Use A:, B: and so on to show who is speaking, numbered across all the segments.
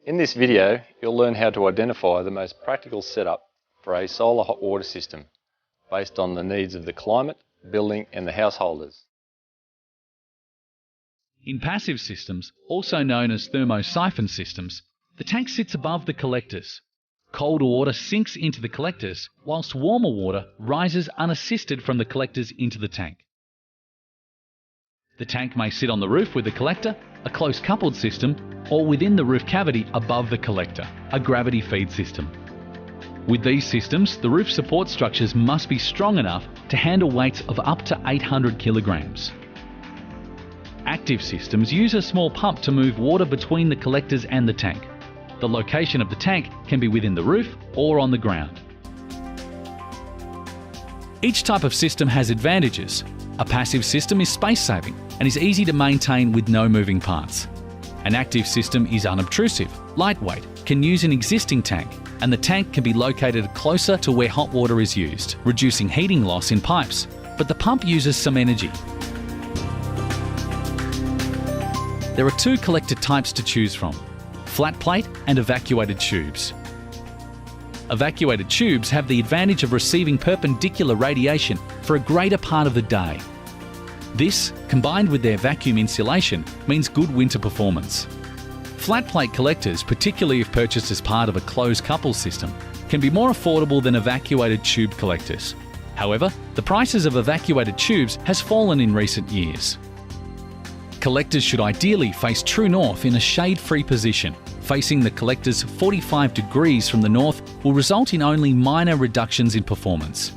A: In this video, you'll learn how to identify the most practical setup for a solar hot water system based on the needs of the climate, building and the householders.
B: In passive systems, also known as thermosiphon systems, the tank sits above the collectors. Cold water sinks into the collectors, whilst warmer water rises unassisted from the collectors into the tank. The tank may sit on the roof with the collector, a close coupled system, or within the roof cavity above the collector, a gravity feed system. With these systems, the roof support structures must be strong enough to handle weights of up to 800 kilograms. Active systems use a small pump to move water between the collectors and the tank. The location of the tank can be within the roof or on the ground. Each type of system has advantages. A passive system is space-saving and is easy to maintain with no moving parts. An active system is unobtrusive, lightweight, can use an existing tank, and the tank can be located closer to where hot water is used, reducing heating loss in pipes, but the pump uses some energy. There are two collector types to choose from: flat plate and evacuated tubes. Evacuated tubes have the advantage of receiving perpendicular radiation for a greater part of the day. This, combined with their vacuum insulation, means good winter performance. Flat plate collectors, particularly if purchased as part of a closed couple system, can be more affordable than evacuated tube collectors. However, the prices of evacuated tubes has fallen in recent years. Collectors should ideally face true north in a shade-free position. Facing the collectors 45 degrees from the north will result in only minor reductions in performance.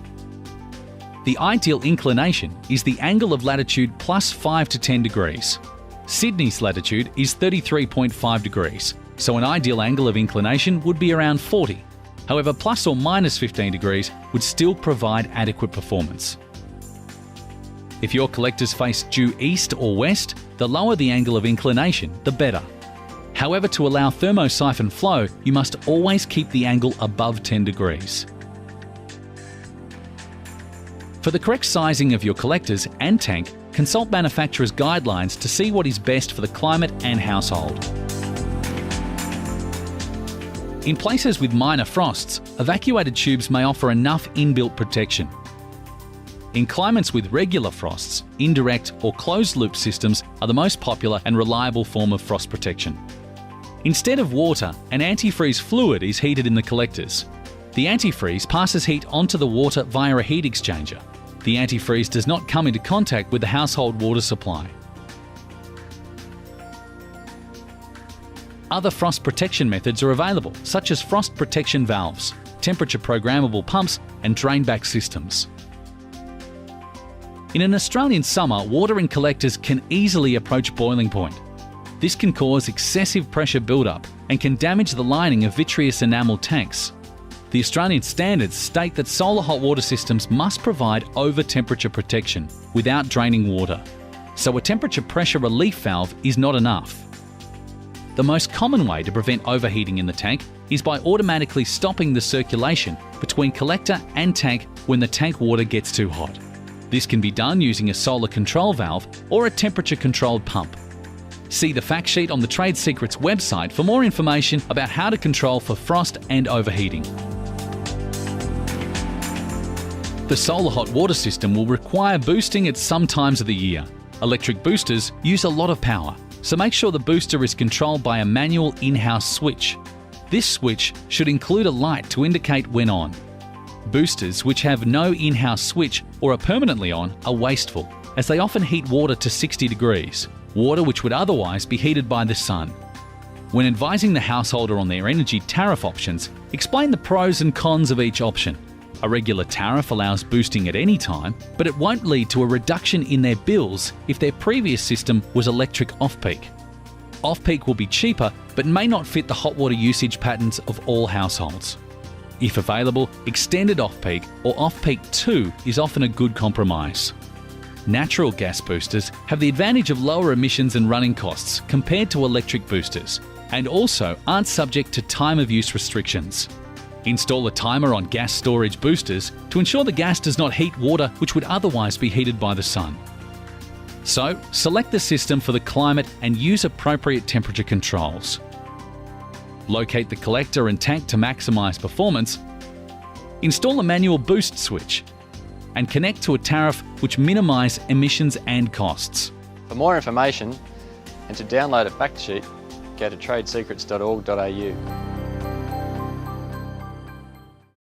B: The ideal inclination is the angle of latitude plus 5 to 10 degrees. Sydney's latitude is 33.5 degrees, so an ideal angle of inclination would be around 40. However, plus or minus 15 degrees would still provide adequate performance. If your collectors face due east or west, the lower the angle of inclination, the better. However, to allow thermosiphon flow, you must always keep the angle above 10 degrees. For the correct sizing of your collectors and tank, consult manufacturer's guidelines to see what is best for the climate and household. In places with minor frosts, evacuated tubes may offer enough inbuilt protection. In climates with regular frosts, indirect or closed-loop systems are the most popular and reliable form of frost protection. Instead of water, an antifreeze fluid is heated in the collectors. The antifreeze passes heat onto the water via a heat exchanger. The antifreeze does not come into contact with the household water supply. Other frost protection methods are available, such as frost protection valves, temperature programmable pumps, and drainback systems. In an Australian summer, water in collectors can easily approach boiling point. This can cause excessive pressure buildup and can damage the lining of vitreous enamel tanks. The Australian standards state that solar hot water systems must provide over-temperature protection without draining water, so a temperature pressure relief valve is not enough. The most common way to prevent overheating in the tank is by automatically stopping the circulation between collector and tank when the tank water gets too hot. This can be done using a solar control valve or a temperature-controlled pump. See the fact sheet on the Trade Secrets website for more information about how to control for frost and overheating. The solar hot water system will require boosting at some times of the year. Electric boosters use a lot of power, so make sure the booster is controlled by a manual in-house switch. This switch should include a light to indicate when on. Boosters which have no in-house switch or are permanently on are wasteful, as they often heat water to 60 degrees, water which would otherwise be heated by the sun. When advising the householder on their energy tariff options, explain the pros and cons of each option. A regular tariff allows boosting at any time, but it won't lead to a reduction in their bills if their previous system was electric off-peak. Off-peak will be cheaper, but may not fit the hot water usage patterns of all households. If available, extended off-peak or off-peak 2 is often a good compromise. Natural gas boosters have the advantage of lower emissions and running costs compared to electric boosters, and also aren't subject to time of use restrictions. Install a timer on gas storage boosters to ensure the gas does not heat water which would otherwise be heated by the sun. So, select the system for the climate and use appropriate temperature controls. locate the collector and tank to maximise performance, install a manual boost switch, and connect to a tariff which minimise emissions and costs.
A: For more information and to download a fact sheet, go to tradesecrets.org.au.